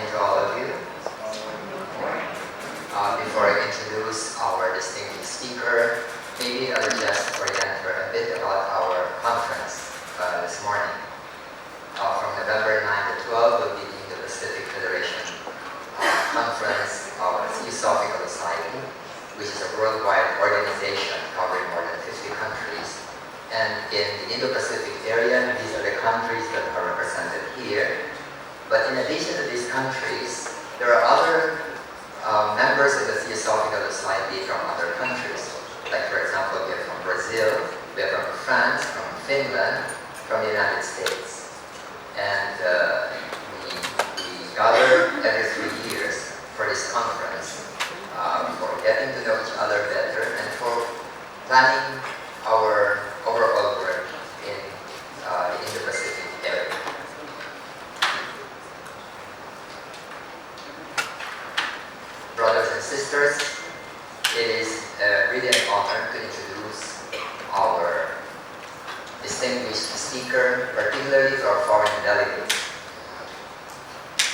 morning to all of you. Before I introduce our distinguished speaker, maybe I'll just orient her a bit about our conference this morning. From November 9 to 12 will be the Indo-Pacific Federation Conference of Theosophical Society, which is a worldwide organization covering more than 50 countries. And in the Indo-Pacific area, these are the countries that are represented here. But in addition to these countries, there are other members of the Theosophical Society from other countries. Like, for example, we are from Brazil, we are from France, from Finland, from the United States. And we gather every 3 years for this conference, for getting to know each other better and for planning our overall work in the Indo-Pacific area. Brothers and sisters, it is really an honor to introduce our distinguished speaker, particularly to our foreign delegates,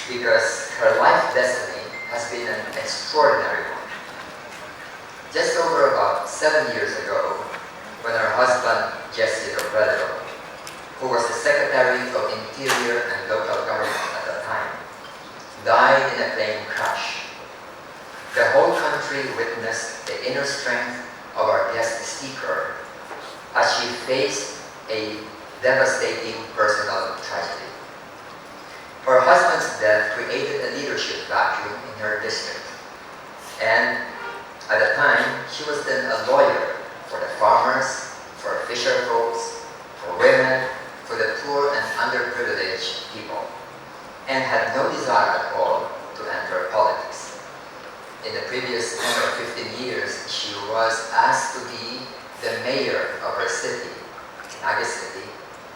because her life destiny has been an extraordinary one. Just over about 7 years ago, when her husband, Leni Robredo, who was the Secretary of Interior and Local Government at the time, died in a plane crash, the whole country witnessed the inner strength of our guest speaker as she faced a devastating personal tragedy. Her husband's death created a leadership vacuum in her district, and at the time, she was then a lawyer for the farmers, for fisher folks, for women, for the poor and underprivileged people, and had no desire at all to enter politics. In the previous 10 or 15 years, she was asked to be the mayor of her city, Naga City,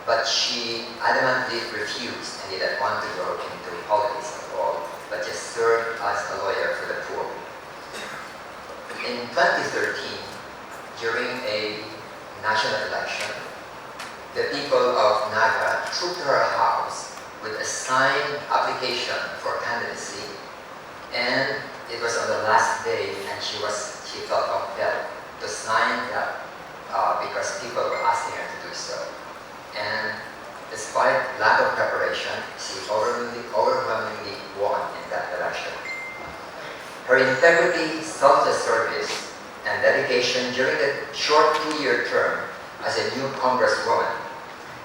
but she adamantly refused and didn't want to go into politics at all, but just served as a lawyer for the poor. In 2013, during a national election, the people of Naga trooped to her house with a signed application for candidacy, and it was on the last day, and she felt compelled to sign that because people were asking her to do so. And despite lack of preparation, she overwhelmingly won in that election. Her integrity, selfless service, and dedication during the short 2-year term as a new congresswoman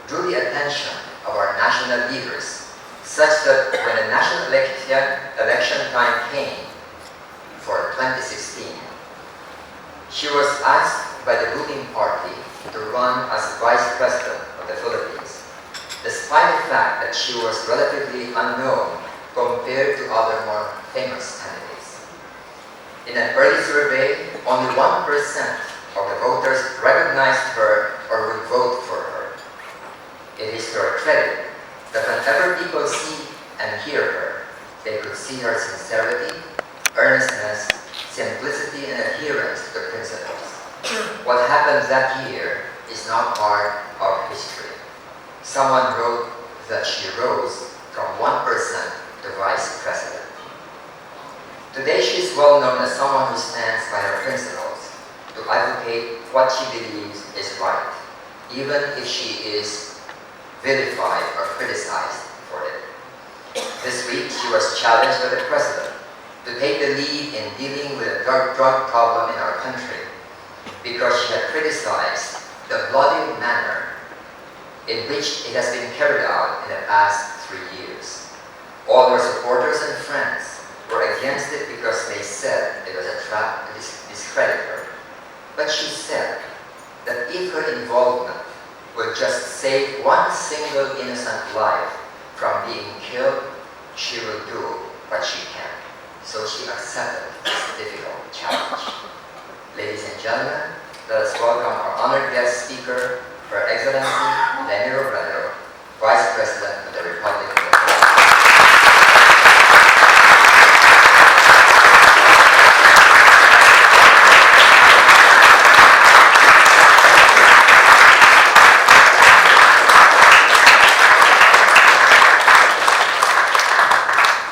drew the attention of our national leaders, such that when the national election time came for 2016, she was asked by the ruling party to run as Vice President of the Philippines, despite the fact that she was relatively unknown compared to other more famous candidates. In an early survey, only 1% of the voters recognized her or would vote for her. It is to her credit that whenever people see and hear her, they could see her sincerity, earnestness, simplicity, and adherence to the principles. What happened that year is now part of history. Someone wrote that she rose from 1% to Vice President. Today she is well known as someone who stands by her principles to advocate what she believes is right, even if she is vilified or criticized for it. This week she was challenged by the President to take the lead in dealing with the drug problem in our country because she had criticized the bloody manner in which it has been carried out in the past 3 years. All her supporters and friends were against it because they said it was a trap to discredit her. But she said that if her involvement would just save one single innocent life from being killed, she will do what she can. So she accepted this difficult challenge. Ladies and gentlemen, let us welcome our honored guest speaker, Her Excellency Leni Robredo, Vice President of the Republic of the Philippines.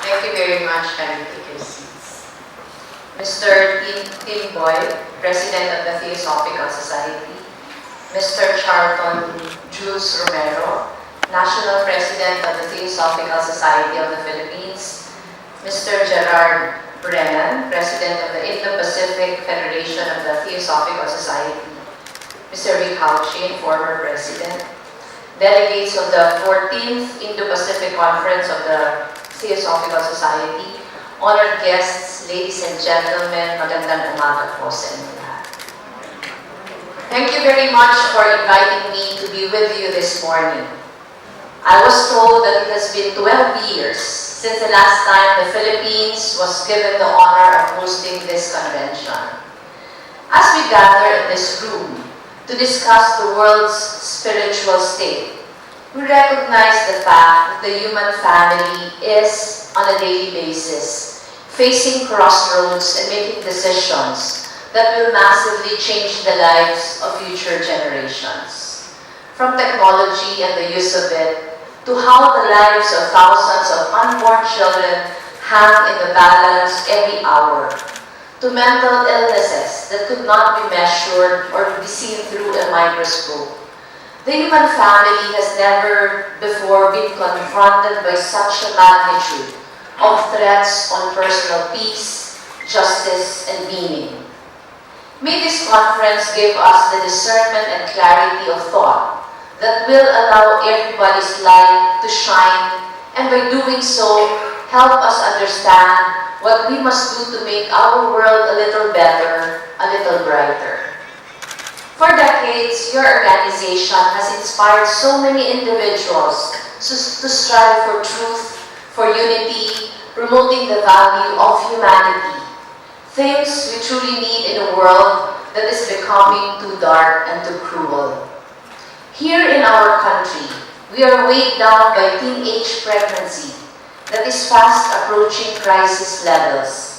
Thank you very President of the Theosophical Society, Mr. Charlton Jules Romero, National President of the Theosophical Society of the Philippines, Mr. Gerard Brennan, President of the Indo-Pacific Federation of the Theosophical Society, Mr. Rick Hauchin, former President, delegates of the 14th Indo-Pacific Conference of the Theosophical Society, honored guests, ladies and gentlemen, magandang umaga po sa inyo lahat. Thank you very much for inviting me to be with you this morning. I was told that it has been 12 years since the last time the Philippines was given the honor of hosting this convention. As we gather in this room to discuss the world's spiritual state, we recognize the fact that the human family is, on a daily basis, facing crossroads and making decisions that will massively change the lives of future generations. From technology and the use of it, to how the lives of thousands of unborn children hang in the balance every hour, to mental illnesses that could not be measured or be seen through a microscope. The human family has never before been confronted by such a magnitude of threats on personal peace, justice, and meaning. May this conference give us the discernment and clarity of thought that will allow everybody's light to shine, and by doing so, help us understand what we must do to make our world a little better, a little brighter. For decades, your organization has inspired so many individuals to strive for truth, for unity, promoting the value of humanity, things we truly need in a world that is becoming too dark and too cruel. Here in our country, we are weighed down by teenage pregnancy that is fast approaching crisis levels.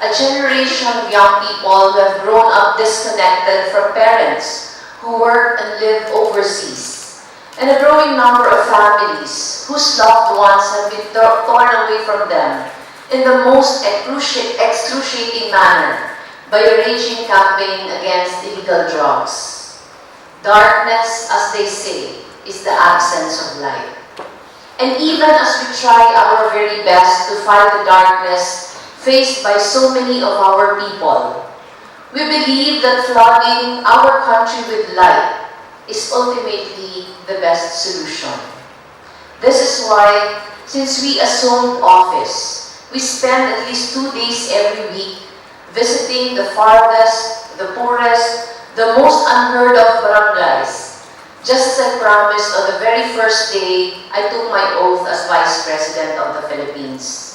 A generation of young people who have grown up disconnected from parents who work and live overseas, and a growing number of families whose loved ones have been torn away from them in the most excruciating manner by a raging campaign against illegal drugs. Darkness, as they say, is the absence of light. And even as we try our very best to fight the darkness faced by so many of our people, we believe that flooding our country with light is ultimately the best solution. This is why, since we assumed office, we spend at least 2 days every week visiting the farthest, the poorest, the most unheard of barangays, just as I promised on the very first day I took my oath as Vice President of the Philippines.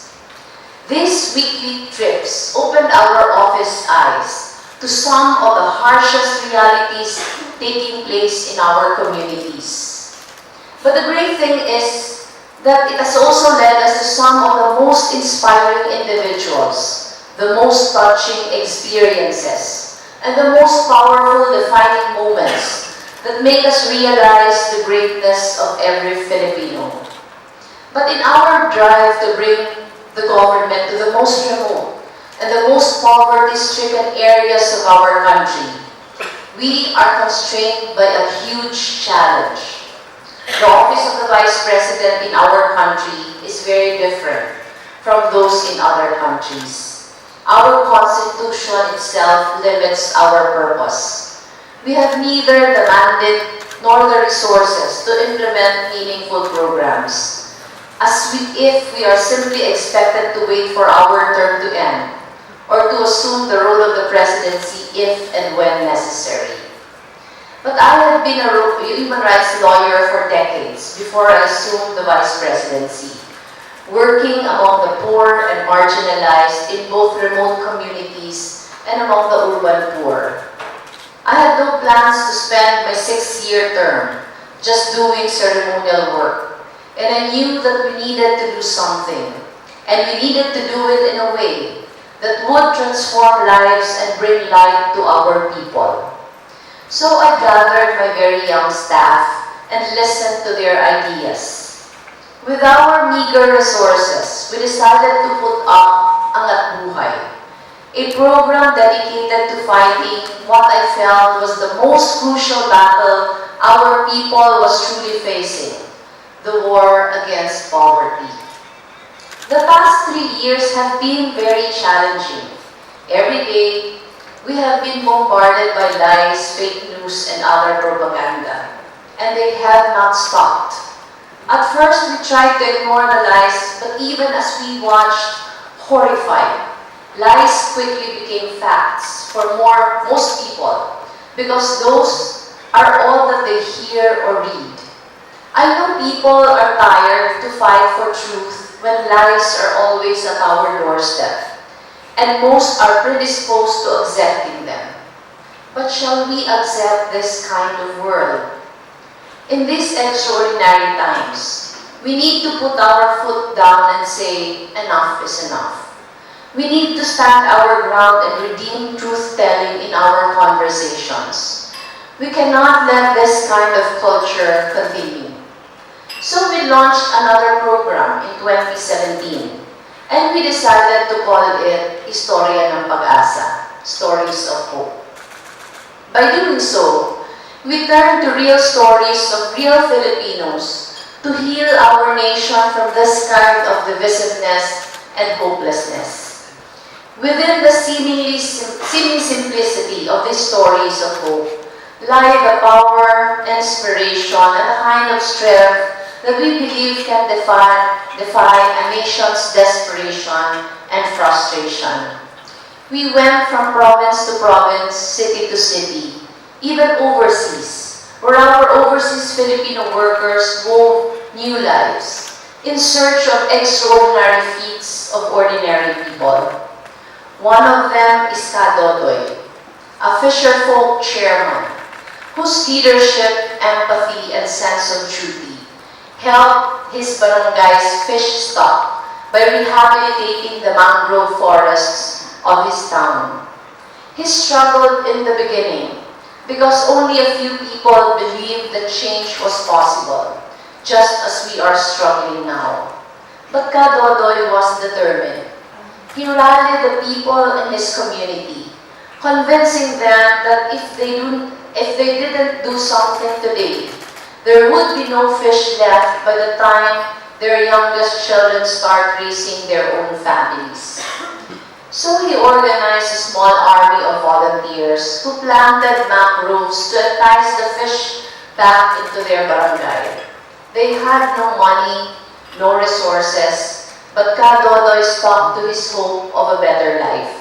These weekly trips opened our office eyes to some of the harshest realities taking place in our communities. But the great thing is that it has also led us to some of the most inspiring individuals, the most touching experiences, and the most powerful defining moments that make us realize the greatness of every Filipino. But in our drive to bring the government to the most remote and the most poverty-stricken areas of our country, we are constrained by a huge challenge. The office of the Vice President in our country is very different from those in other countries. Our Constitution itself limits our purpose. We have neither the mandate nor the resources to implement meaningful programs, if we are simply expected to wait for our term to end, or to assume the role of the presidency if and when necessary. But I have been a human rights lawyer for decades before I assumed the vice presidency, working among the poor and marginalized in both remote communities and among the urban poor. I had no plans to spend my 6-year term just doing ceremonial work, and I knew that we needed to do something, and we needed to do it in a way that would transform lives and bring light to our people. So I gathered my very young staff and listened to their ideas. With our meager resources, we decided to put up Angat Buhay, a program dedicated to fighting what I felt was the most crucial battle our people was truly facing, the war against poverty. The past 3 years have been very challenging. Every day, we have been bombarded by lies, fake news, and other propaganda, and they have not stopped. At first, we tried to ignore the lies, but even as we watched, horrified, lies quickly became facts for most people, because those are all that they hear or read. I know people are tired to fight for truth when lies are always at our doorstep, and most are predisposed to accepting them. But shall we accept this kind of world? In these extraordinary times, we need to put our foot down and say, enough is enough. We need to stand our ground and redeem truth-telling in our conversations. We cannot let this kind of culture continue. So we launched another program in 2017, and we decided to call it Istorya ng Pag-asa, Stories of Hope. By doing so, we turn to real stories of real Filipinos to heal our nation from this kind of divisiveness and hopelessness. Within the seeming simplicity of these stories of hope lie the power, inspiration, and the kind of strength that we believe can defy a nation's desperation and frustration. We went from province to province, city to city, even overseas, where our overseas Filipino workers wove new lives in search of extraordinary feats of ordinary people. One of them is Kadodoy, a fisherfolk chairman, whose leadership, empathy, and sense of duty helped his barangay's fish stock by rehabilitating the mangrove forests of his town. He struggled in the beginning because only a few people believed that change was possible, just as we are struggling now. But Kadodoy was determined. He rallied the people in his community, convincing them that if they didn't do something today, there would be no fish left by the time their youngest children start raising their own families. So he organized a small army of volunteers who planted mangroves to entice the fish back into their barangay. They had no money, no resources, but Kadodoy stuck to his hope of a better life.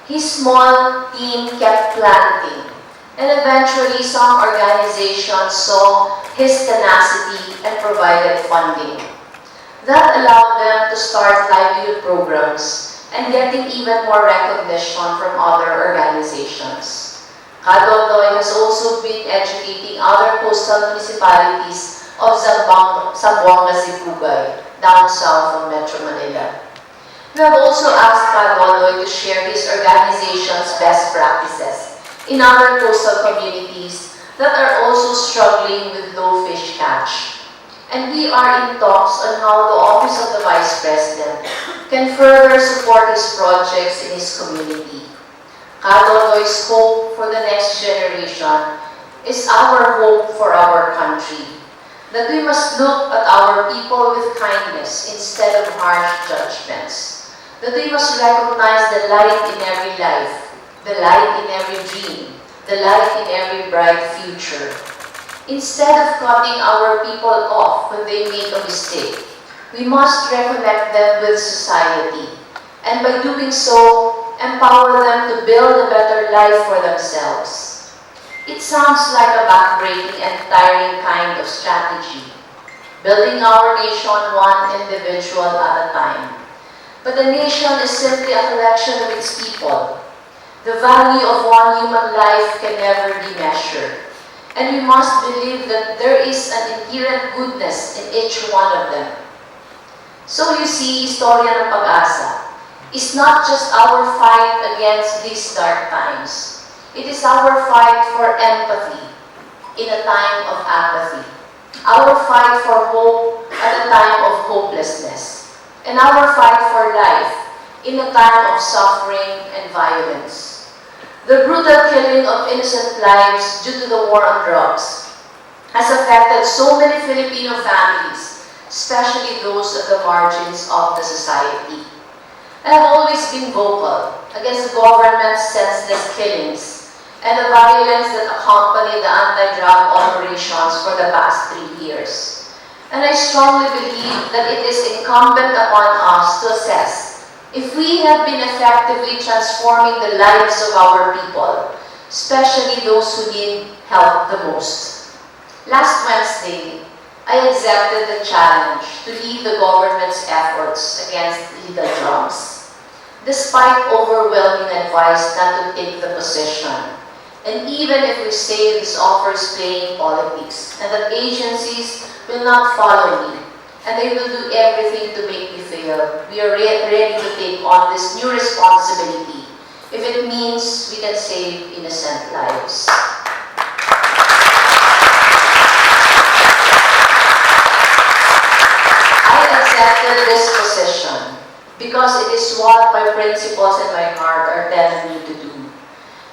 His small team kept planting, and eventually some organizations saw his tenacity and provided funding. That allowed them to start livelihood programs and getting even more recognition from other organizations. Kadodoy has also been educating other coastal municipalities of Zamboanga, Sibugay, down south of Metro Manila. We have also asked Kadodoy to share his organization's best practices in other coastal communities that are also struggling with low fish catch. And we are in talks on how the Office of the Vice President can further support his projects in his community. Kadodoy's hope for the next generation is our hope for our country, that we must look at our people with kindness instead of harsh judgments, that we must recognize the light in every life, the light in every dream, the light in every bright future. Instead of cutting our people off when they make a mistake, we must reconnect them with society, and by doing so, empower them to build a better life for themselves. It sounds like a backbreaking and tiring kind of strategy, building our nation one individual at a time. But the nation is simply a collection of its people. The value of one human life can never be measured. And we must believe that there is an inherent goodness in each one of them. So you see, Istorya ng Pag-asa is not just our fight against these dark times. It is our fight for empathy in a time of apathy. Our fight for hope at a time of hopelessness. And our fight for life in a time of suffering and violence. The brutal killing of innocent lives due to the war on drugs has affected so many Filipino families, especially those at the margins of the society. I have always been vocal against the government's senseless killings and the violence that accompany the anti-drug operations for the past 3 years. And I strongly believe that it is incumbent upon us to assess if we have been effectively transforming the lives of our people, especially those who need help the most. Last Wednesday, I accepted the challenge to lead the government's efforts against illegal drugs. Despite overwhelming advice not to take the position, and even if we say this offer is playing politics and that agencies will not follow me and they will do everything to make me fail, we are ready to take on this new responsibility if it means we can save innocent lives. I accepted this position because it is what my principles and my heart are telling me to do.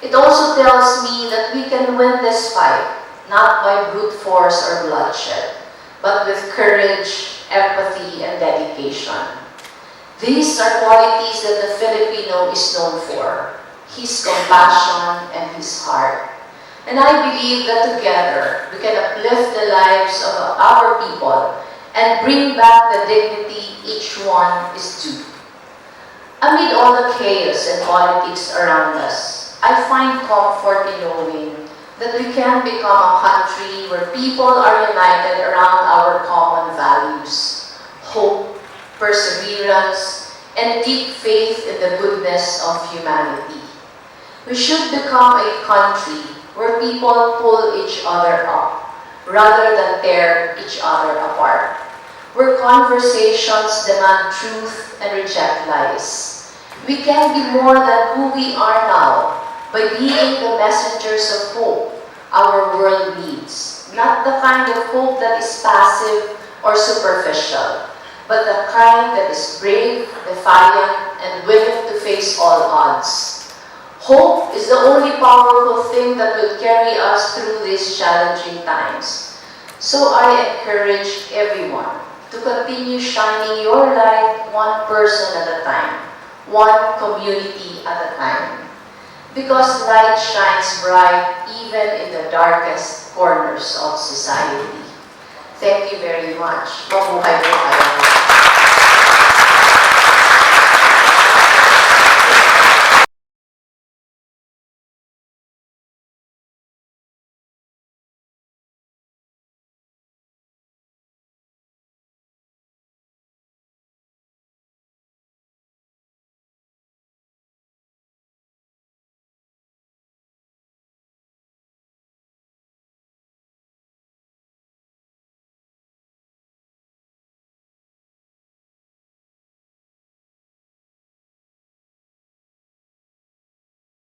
It also tells me that we can win this fight, not by brute force or bloodshed, but with courage, empathy, and dedication. These are qualities that the Filipino is known for: his compassion and his heart. And I believe that together we can uplift the lives of our people and bring back the dignity each one is due. Amid all the chaos and politics around us, I find comfort in knowing that we can become a country where people are united around our common values: hope, perseverance, and deep faith in the goodness of humanity. We should become a country where people pull each other up rather than tear each other apart, where conversations demand truth and reject lies. We can be more than who we are now by being the messengers of hope our world needs. Not the kind of hope that is passive or superficial, but the kind that is brave, defiant, and willing to face all odds. Hope is the only powerful thing that will carry us through these challenging times. So I encourage everyone to continue shining your light one person at a time, one community at a time. Because light shines bright even in the darkest corners of society. Thank you very much. Mabuhay po kayo.